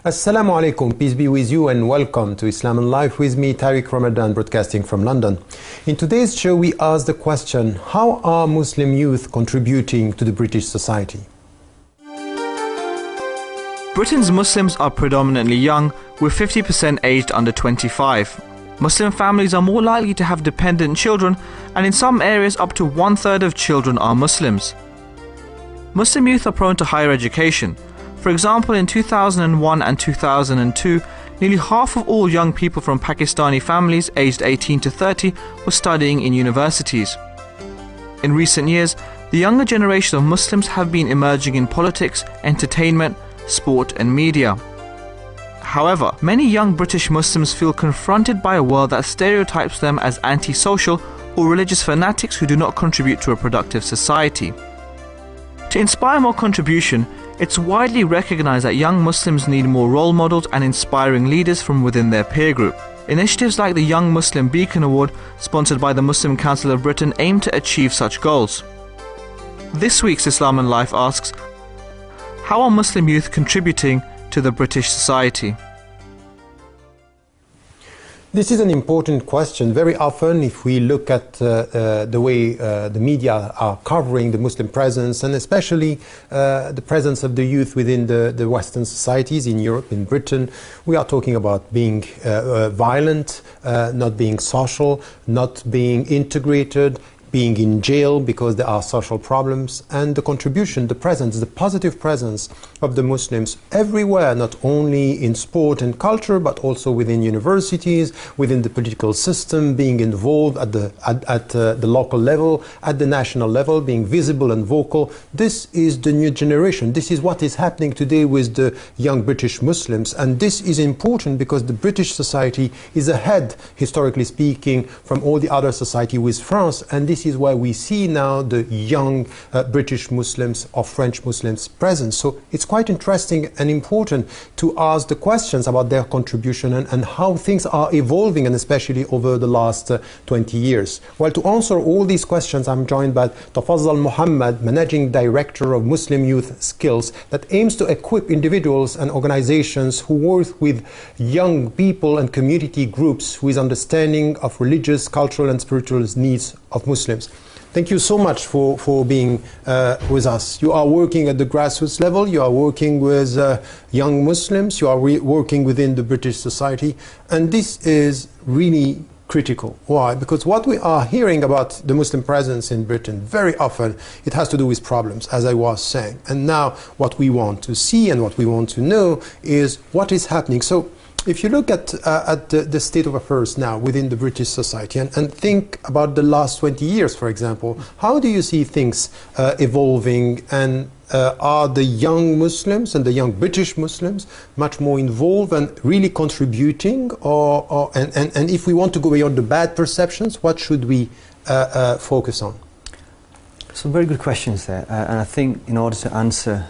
Assalamu alaikum, peace be with you and welcome to Islam and Life with me, Tariq Ramadan, broadcasting from London. In today's show we ask the question, how are Muslim youth contributing to the British society? Britain's Muslims are predominantly young, with 50% aged under 25. Muslim families are more likely to have dependent children, and in some areas up to 1/3 of children are Muslims. Muslim youth are prone to higher education. For example, in 2001 and 2002, nearly half of all young people from Pakistani families aged 18 to 30 were studying in universities. In recent years, the younger generation of Muslims have been emerging in politics, entertainment, sport and media. However, many young British Muslims feel confronted by a world that stereotypes them as antisocial or religious fanatics who do not contribute to a productive society. To inspire more contribution, it's widely recognized that young Muslims need more role models and inspiring leaders from within their peer group. Initiatives like the Young Muslim Beacon Award, sponsored by the Muslim Council of Britain, aim to achieve such goals. This week's Islam and Life asks, how are Muslim youth contributing to the British society? This is an important question. Very often, if we look at the way the media are covering the Muslim presence, and especially the presence of the youth within the Western societies in Europe, in Britain, we are talking about being violent, not being social, not being integrated, being in jail because there are social problems, and the contribution, the presence, the positive presence of the Muslims everywhere, not only in sport and culture, but also within universities, within the political system, being involved at the local level, at the national level, being visible and vocal. This is the new generation. This is what is happening today with the young British Muslims, and this is important because the British society is ahead, historically speaking, from all the other society with France, and this is why we see now the young British Muslims or French Muslims present. So it's quite interesting and important to ask the questions about their contribution and how things are evolving, and especially over the last 20 years. Well, to answer all these questions, I'm joined by Tafazzal Muhammad, Managing Director of Muslim Youth Skills, that aims to equip individuals and organizations who work with young people and community groups with understanding of religious, cultural and spiritual needs of Muslims. Thank you so much for being with us. You are working at the grassroots level, you are working with young Muslims, you are working within the British society, and this is really critical. Why? Because what we are hearing about the Muslim presence in Britain, very often it has to do with problems, as I was saying. And now what we want to see and what we want to know is what is happening. So if you look at the state of affairs now within the British society and think about the last 20 years, for example, how do you see things evolving, and are the young Muslims and the young British Muslims much more involved and really contributing, and if we want to go beyond the bad perceptions, what should we focus on? Some very good questions there, and I think in order to answer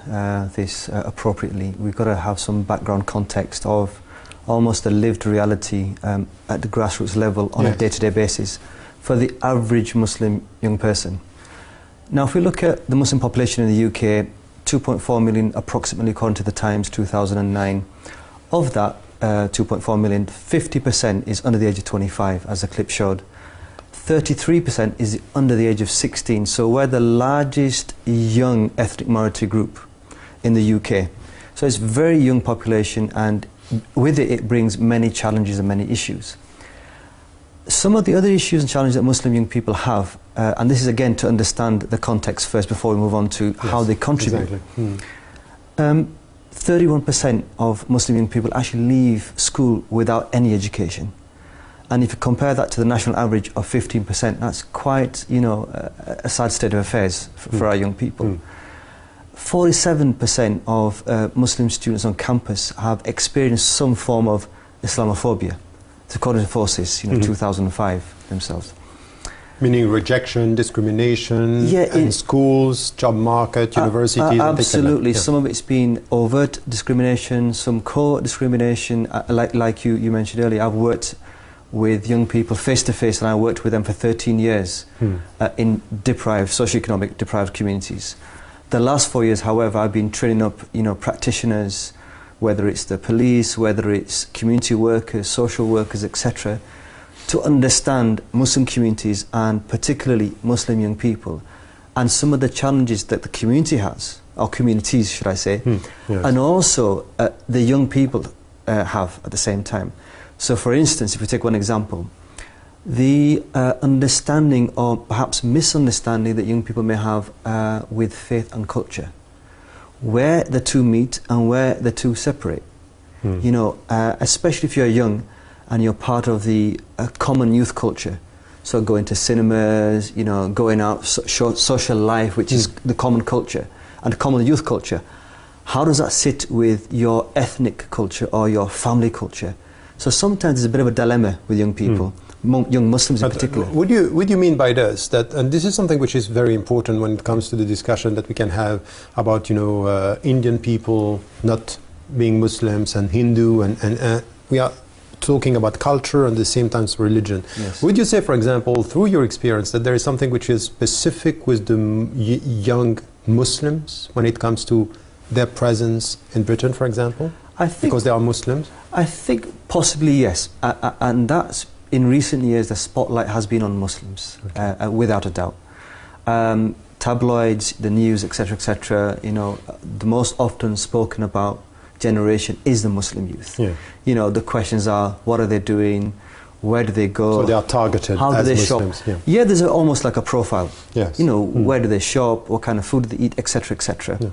this appropriately, we've got to have some background context of almost a lived reality at the grassroots level on a day-to-day basis for the average Muslim young person. Now, if we look at the Muslim population in the UK, 2.4 million approximately according to the Times 2009. Of that 2.4 million, 50% is under the age of 25, as the clip showed. 33% is under the age of 16, so we're the largest young ethnic minority group in the UK. So it's a very young population, and with it, it brings many challenges and many issues. Some of the other issues and challenges that Muslim young people have, and this is again to understand the context first before we move on to how they contribute. Exactly. 31% of Muslim young people actually leave school without any education. And if you compare that to the national average of 15%, that's quite, you know, a sad state of affairs for our young people. 47% of Muslim students on campus have experienced some form of Islamophobia, according to Forces, 2005. themselves. Meaning rejection, discrimination, in schools, job market, universities. Absolutely. Some of it's been overt discrimination, some covert discrimination. Like you mentioned earlier, I've worked with young people face to face, and I worked with them for 13 years in socioeconomic deprived communities. The last 4 years, however, I've been training up, practitioners, whether it's the police, whether it's community workers, social workers, etc., to understand Muslim communities and particularly Muslim young people and some of the challenges that the community has, or communities should I say, and also the young people have at the same time. So for instance, if we take one example, the understanding or perhaps misunderstanding that young people may have with faith and culture, where the two meet and where the two separate. Especially if you're young and you're part of the common youth culture, so going to cinemas, going out, social life, which is the common culture and the common youth culture. How does that sit with your ethnic culture or your family culture? So sometimes there's a bit of a dilemma with young people, young Muslims in particular. Would you mean by this that, and this is something which is very important when it comes to the discussion that we can have about Indian people not being Muslims and Hindu, and we are talking about culture and at the same time religion. Yes. Would you say, for example, through your experience, that there is something which is specific with the young Muslims when it comes to their presence in Britain, for example? I think, because they are Muslims? I think possibly yes, and that's in recent years the spotlight has been on Muslims, without a doubt. Tabloids, the news, etc., the most often spoken about generation is the Muslim youth. Yeah. The questions are, what are they doing? Where do they go? So they are targeted How do as they Muslims. shop? Yeah, there's almost like a profile. Yes. Where do they shop? What kind of food do they eat? Etc., etc. Yeah.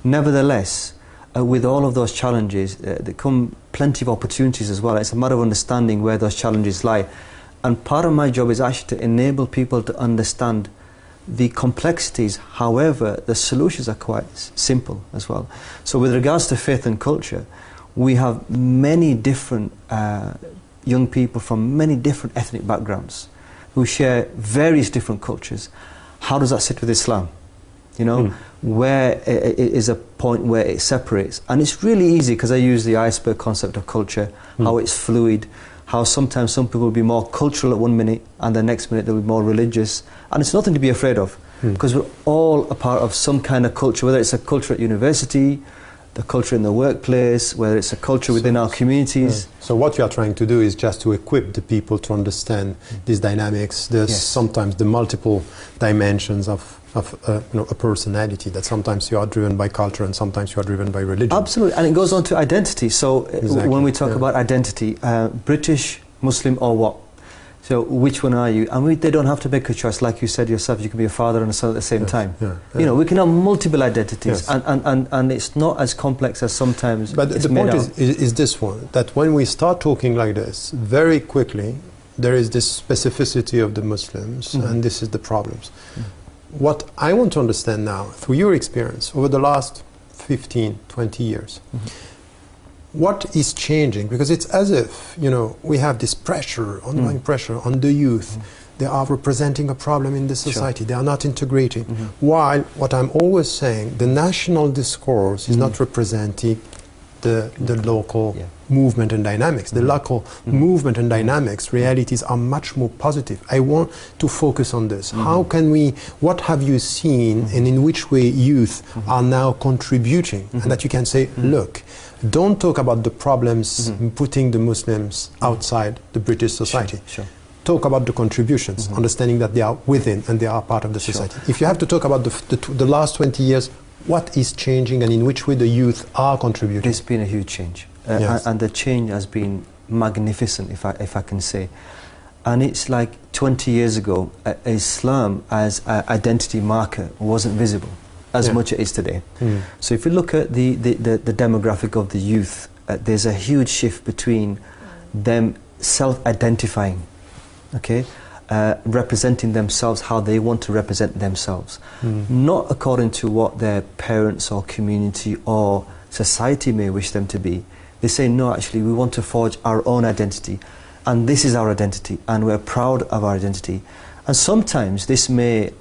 Nevertheless, with all of those challenges, there come plenty of opportunities as well. It's a matter of understanding where those challenges lie. And part of my job is actually to enable people to understand the complexities. However, the solutions are quite simple as well. So with regards to faith and culture, we have many different young people from many different ethnic backgrounds who share various different cultures. How does that sit with Islam? Where is a point where it separates? And it's really easy, because I use the iceberg concept of culture, how it's fluid, how sometimes some people will be more cultural at 1 minute and the next minute they'll be more religious. And it's nothing to be afraid of, because we're all a part of some kind of culture, whether it's a culture at university, the culture in the workplace, whether it's a culture within our communities. So what you are trying to do is just to equip the people to understand these dynamics. There's sometimes the multiple dimensions of a personality, that sometimes you are driven by culture and sometimes you are driven by religion. Absolutely, and it goes on to identity. So when we talk about identity, British, Muslim or what? So which one are you? And they don't have to make a choice. Like you said yourself, you can be a father and a son at the same time. We can have multiple identities, and it's not as complex as sometimes But it's the made point out. is this one, that when we start talking like this, very quickly, there is this specificity of the Muslims, and this is the problems. What I want to understand now, through your experience over the last 15, 20 years, what is changing? Because it's as if, we have this pressure, ongoing pressure on the youth. They are representing a problem in the society. They are not integrating. While, what I'm always saying, the national discourse is not representing the local movement and dynamics. The local movement and dynamics, realities are much more positive. I want to focus on this. How can we, what have you seen and in which way youth are now contributing? And that you can say, look, don't talk about the problems putting the Muslims outside the British society. Talk about the contributions, understanding that they are within and they are part of the society. If you have to talk about the last 20 years, what is changing and in which way the youth are contributing? There's been a huge change, and the change has been magnificent, if I can say. And it's like 20 years ago, Islam as an identity marker wasn't visible as much as it is today. So if you look at the demographic of the youth, there's a huge shift between them self-identifying, representing themselves how they want to represent themselves, not according to what their parents or community or society may wish them to be. They say, no, actually we want to forge our own identity. and this is our identity, and we're proud of our identity. And sometimes this may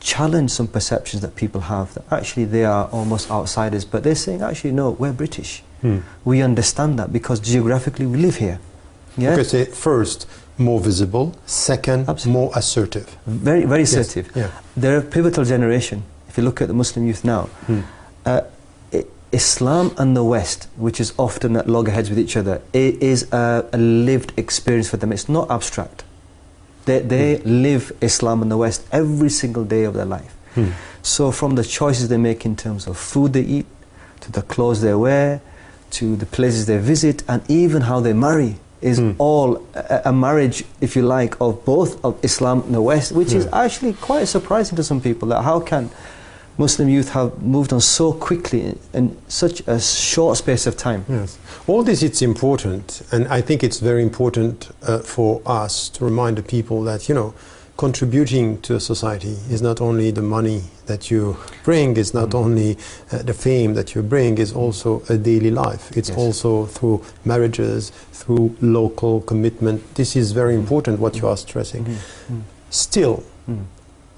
challenge some perceptions that people have, that actually they are almost outsiders, but they're saying, actually, no, we're British. We understand that because geographically we live here. Yeah? You could say first, more visible, second, Absolutely. more assertive. Very, very assertive. Yes. Yeah. They're a pivotal generation. If you look at the Muslim youth now, Islam and the West, which is often at loggerheads with each other, it is a lived experience for them. It's not abstract. They live Islam and the West every single day of their life. So from the choices they make in terms of food they eat, to the clothes they wear, to the places they visit, and even how they marry, is all a marriage, if you like, of both of Islam and the West, which is actually quite surprising to some people, that how can Muslim youth have moved on so quickly in such a short space of time. Yes. All this, it's important, and I think it's very important for us to remind the people that, you know, contributing to a society is not only the money that you bring, is not only the fame that you bring, is also a daily life. It's also through marriages, through local commitment. This is very important, what you are stressing. Still,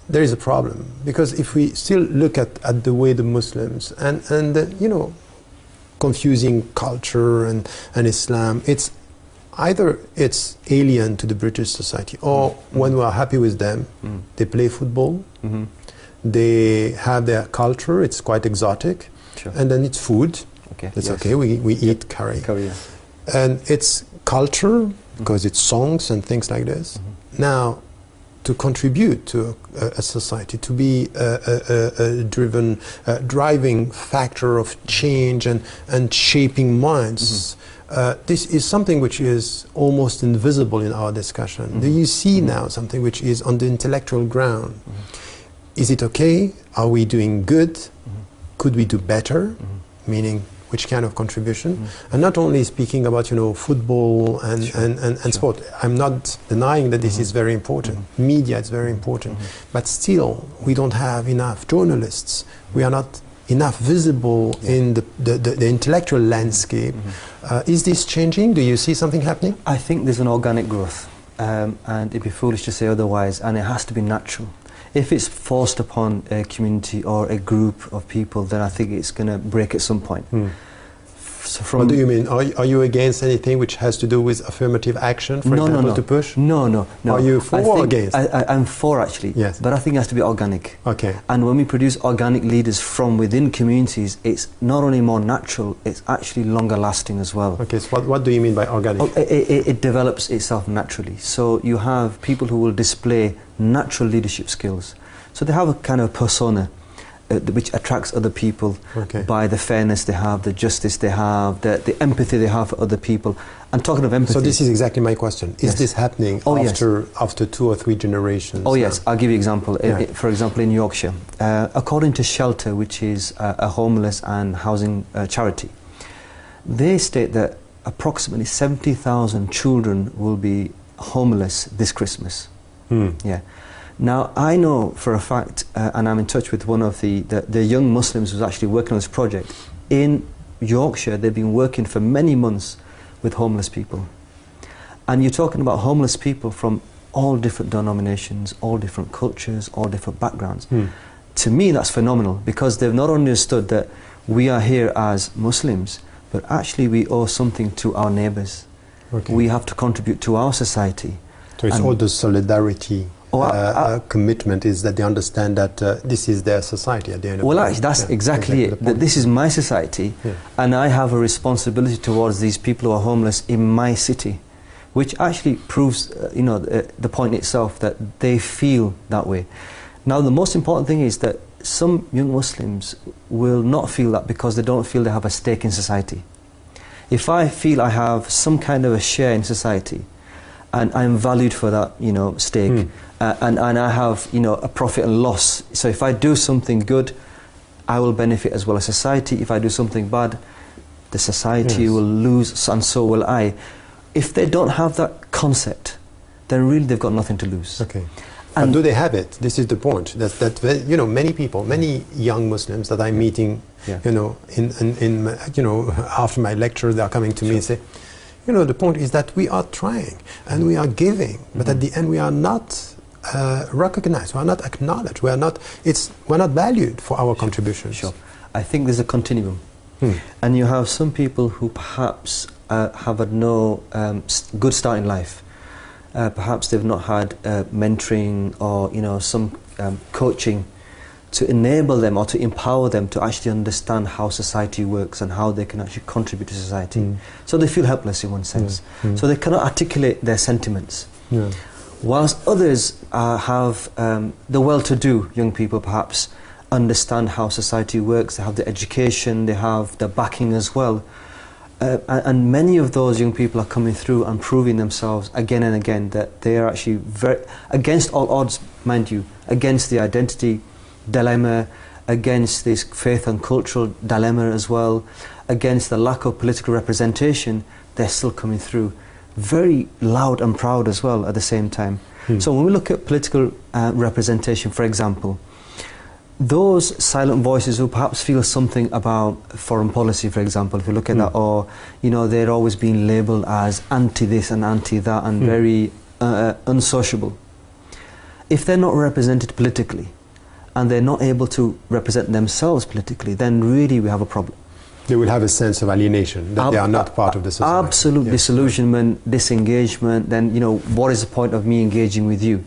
there is a problem, because if we still look at the way the Muslims and you know, confusing culture and Islam, it's either it's alien to the British society, or when we are happy with them, they play football, they have their culture, it's quite exotic, and then it's food, it's okay, we eat curry. And it's culture, because it's songs and things like this. Now, to contribute to a society, to be a driving factor of change and shaping minds, this is something which is almost invisible in our discussion. Do you see now something which is on the intellectual ground? Is it okay? Are we doing good? Could we do better? Meaning, which kind of contribution? And not only speaking about, you know, football and sport. I'm not denying that this is very important. Media is very important. But still, we don't have enough journalists. We are not enough visible in the intellectual landscape. Is this changing? Do you see something happening? I think there's an organic growth, and it'd be foolish to say otherwise, and it has to be natural. If it's forced upon a community or a group of people, then I think it's going to break at some point. So what do you mean? Are you against anything which has to do with affirmative action, for example, to push? No. Are you for or against? I'm for, actually, but I think it has to be organic. And when we produce organic leaders from within communities, it's not only more natural, it's actually longer lasting as well. So what do you mean by organic? It develops itself naturally. So you have people who will display natural leadership skills. So they have a kind of persona which attracts other people by the fairness they have, the justice they have, the empathy they have for other people. And talking of empathy... So this is exactly my question. Is this happening after 2 or 3 generations? Yes, I'll give you an example. For example, in Yorkshire, according to Shelter, which is a homeless and housing charity, they state that approximately 70,000 children will be homeless this Christmas. Now, I know for a fact, and I'm in touch with one of the young Muslims who's actually working on this project. In Yorkshire, they've been working for many months with homeless people. And you're talking about homeless people from all different denominations, all different cultures, all different backgrounds. To me, that's phenomenal, because they've not only understood that we are here as Muslims, but actually we owe something to our neighbours. We have to contribute to our society. So it's all the solidarity. Commitment is that they understand that this is their society at the end of the day. Actually, that's exactly it. That this is my society, and I have a responsibility towards these people who are homeless in my city, which actually proves, you know, the point itself, that they feel that way. Now, the most important thing is that some young Muslims will not feel that because they don't feel they have a stake in society. If I feel I have some kind of a share in society, and I'm valued for that, you know, stake, and I have, you know, a profit and loss. So if I do something good, I will benefit as well as society. If I do something bad, the society will lose, and so will I. If they don't have that concept, then really they've got nothing to lose. And do they have it? This is the point. That you know, many people, many young Muslims that I'm meeting, you know, in you know, after my lecture, they are coming to me and say, You know, the point is that we are trying and we are giving, but at the end we are not recognized, we are not acknowledged, we are not valued for our contributions. Sure. I think there's a continuum. And you have some people who perhaps have had no good start in life. Perhaps they've not had mentoring or, you know, some coaching to enable them or to empower them to actually understand how society works and how they can actually contribute to society. So they feel helpless in one sense. So they cannot articulate their sentiments. Yeah. Whilst others have the well-to-do young people perhaps understand how society works, they have the education, they have the backing as well. And many of those young people are coming through and proving themselves again and again that they are actually very, against all odds, mind you, against the identity dilemma, against this faith and cultural dilemma as well, against the lack of political representation, they're still coming through. Very loud and proud as well at the same time. So when we look at political representation, for example, those silent voices who perhaps feel something about foreign policy, for example, if you look at that, or, you know, they're always being labelled as anti-this and anti-that and very unsociable. If they're not represented politically, and they're not able to represent themselves politically, then really we have a problem. They will have a sense of alienation, that they are not part of the society. Absolute disillusionment, disengagement, then, you know, what is the point of me engaging with you?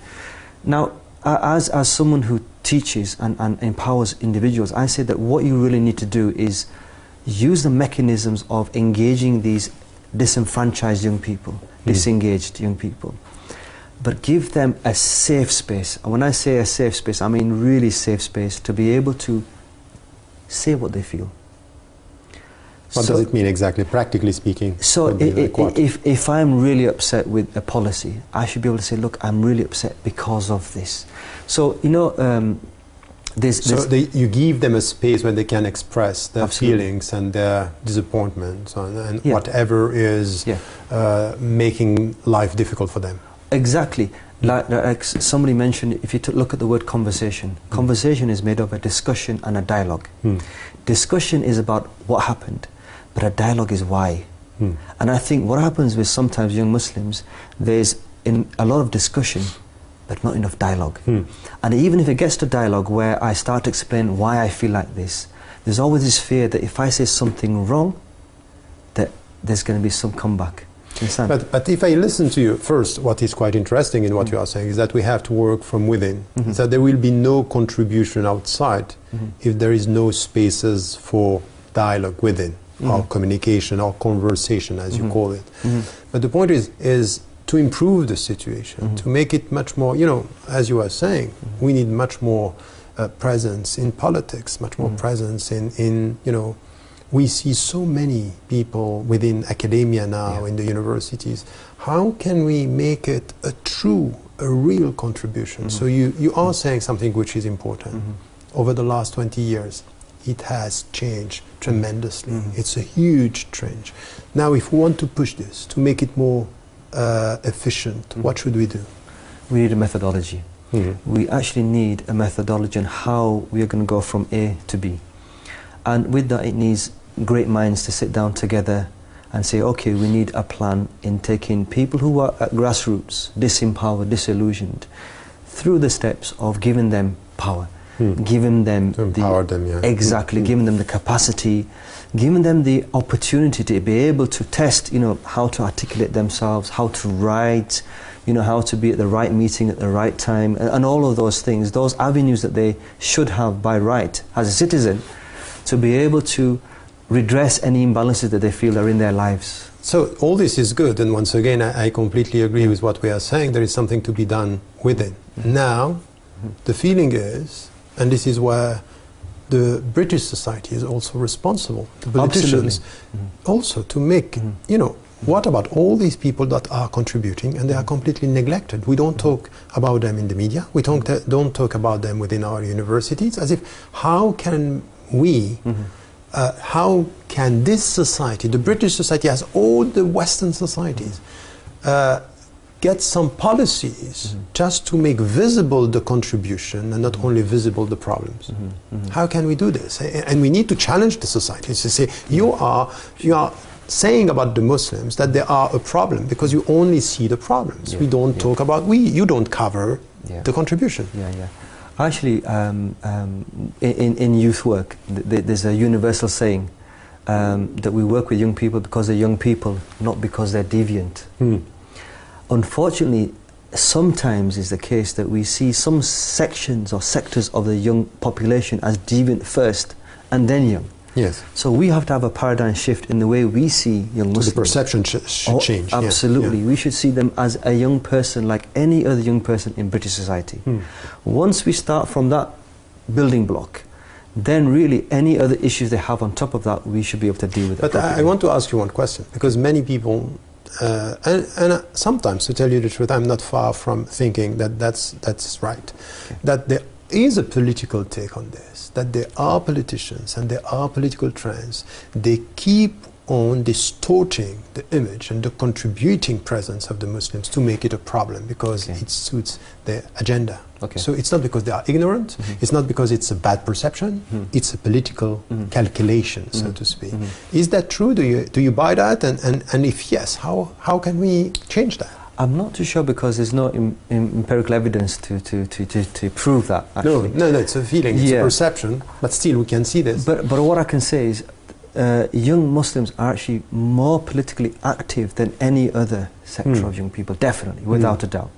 Now, as someone who teaches and empowers individuals, I say that what you really need to do is use the mechanisms of engaging these disenfranchised young people, disengaged young people, but give them a safe space. And when I say a safe space, I mean really safe space to be able to say what they feel. What does it mean exactly, practically speaking? So if I'm really upset with a policy, I should be able to say, look, I'm really upset because of this. So, you know, you give them a space where they can express their feelings and their disappointments and whatever is making life difficult for them. Exactly. Like somebody mentioned, if you look at the word conversation, conversation is made of a discussion and a dialogue. Discussion is about what happened, but a dialogue is why. And I think what happens with sometimes young Muslims, there's a lot of discussion, but not enough dialogue. And even if it gets to dialogue where I start to explain why I feel like this, there's always this fear that if I say something wrong, that there's going to be some comeback. But if I listen to you, first, what is quite interesting in what you are saying is that we have to work from within. So there will be no contribution outside if there is no spaces for dialogue within, or communication, or conversation, as you call it. But the point is to improve the situation, to make it much more, you know, as you are saying, we need much more presence in politics, much more presence in, you know, we see so many people within academia now, in the universities. How can we make it a real contribution? So you are saying something which is important. Over the last 20 years, it has changed tremendously. It's a huge change. Now, if we want to push this, to make it more efficient, what should we do? We need a methodology. We actually need a methodology on how we are going to go from A to B. And with that, it needs great minds to sit down together and say, okay, we need a plan in taking people who are at grassroots, disempowered, disillusioned, through the steps of giving them power, giving them to empower them, exactly, giving them the capacity, giving them the opportunity to be able to test, you know, how to articulate themselves, how to write, you know, how to be at the right meeting at the right time, and all of those things, those avenues that they should have by right as a citizen, to be able to redress any imbalances that they feel are in their lives. So all this is good, and once again I completely agree with what we are saying. There is something to be done within. Now, the feeling is, and this is where the British society is also responsible, the politicians also, to make, you know, what about all these people that are contributing and they are completely neglected? We don't talk about them in the media, we don't talk about them within our universities, as if how can we how can this society, the British society as all the Western societies, get some policies just to make visible the contribution and not only visible the problems? How can we do this? And we need to challenge the society to say, you are saying about the Muslims that they are a problem because you only see the problems. We don't talk about, you don't cover the contribution. Actually, in youth work, there's a universal saying that we work with young people because they're young people, not because they're deviant. Unfortunately, sometimes is the case that we see some sections or sectors of the young population as deviant first and then young. Yes. So we have to have a paradigm shift in the way we see young Muslims. So the perception should change. Absolutely. We should see them as a young person like any other young person in British society. Once we start from that building block, then really any other issues they have on top of that, we should be able to deal with it. But I want to ask you one question, because many people, and sometimes, to tell you the truth, I'm not far from thinking that that's right, that there is a political take on this, that there are politicians and there are political trends. They keep on distorting the image and the contributing presence of the Muslims to make it a problem because it suits their agenda. So it's not because they are ignorant, it's not because it's a bad perception, it's a political calculation, so to speak. Is that true? Do you buy that? And if yes, how can we change that? I'm not too sure because there's no empirical evidence to prove that. Actually. No, it's a feeling, it's a perception, but still we can see this. But what I can say is young Muslims are actually more politically active than any other sector of young people, definitely, without a doubt.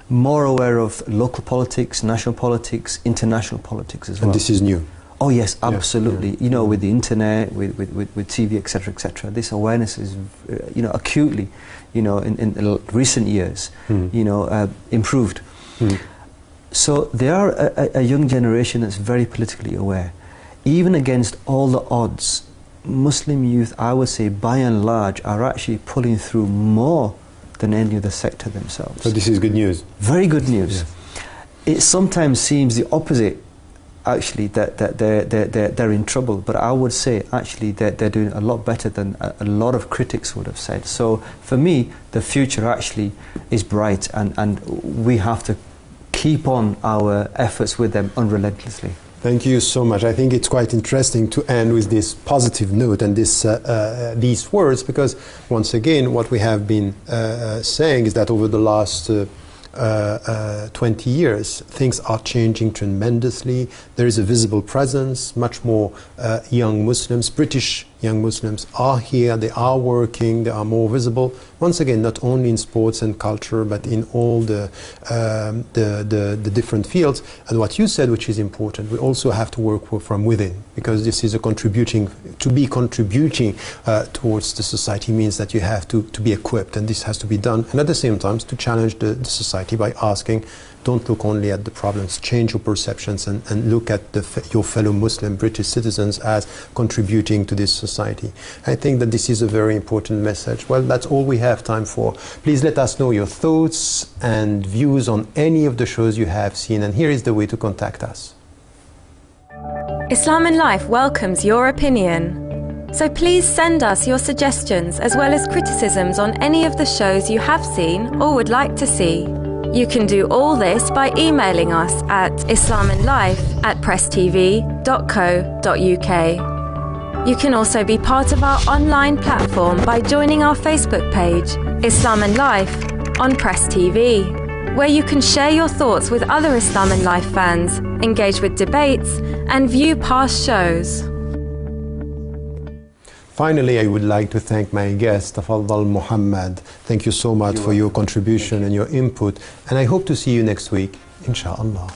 More aware of local politics, national politics, international politics as well. And this is new. Oh yes, absolutely. You know, with the internet, with TV, etc., this awareness is, acutely, in recent years, improved. So they are a young generation that's very politically aware. Even against all the odds, Muslim youth, I would say, by and large, are actually pulling through more than any other sector themselves. So this is good news. Very good news. It sometimes seems the opposite, actually, that they're in trouble. But I would say, actually, that they're doing a lot better than a lot of critics would have said. So for me, the future actually is bright, and we have to keep on our efforts with them unrelentlessly. Thank you so much. I think it's quite interesting to end with this positive note and these words, because once again, what we have been saying is that over the last 20 years, things are changing tremendously. There is a visible presence, much more young Muslims, British young Muslims are here, they are working, they are more visible. Once again, not only in sports and culture, but in all the different fields. And what you said, which is important, we also have to work from within, because this is to be contributing towards the society means that you have to be equipped, and this has to be done. And at the same time, to challenge the society by asking, don't look only at the problems, change your perceptions and look at your fellow Muslim British citizens as contributing to this society. I think that this is a very important message. Well, that's all we have time for. Please let us know your thoughts and views on any of the shows you have seen, and here is the way to contact us. Islam in Life welcomes your opinion. So please send us your suggestions as well as criticisms on any of the shows you have seen or would like to see. You can do all this by emailing us at islaminlife@presstv.co.uk. You can also be part of our online platform by joining our Facebook page, Islam in Life, on Press TV, where you can share your thoughts with other Islam in Life fans, engage with debates, and view past shows. Finally, I would like to thank my guest, Tafadhal Muhammad. Thank you so much for your contribution and your input. And I hope to see you next week, inshallah.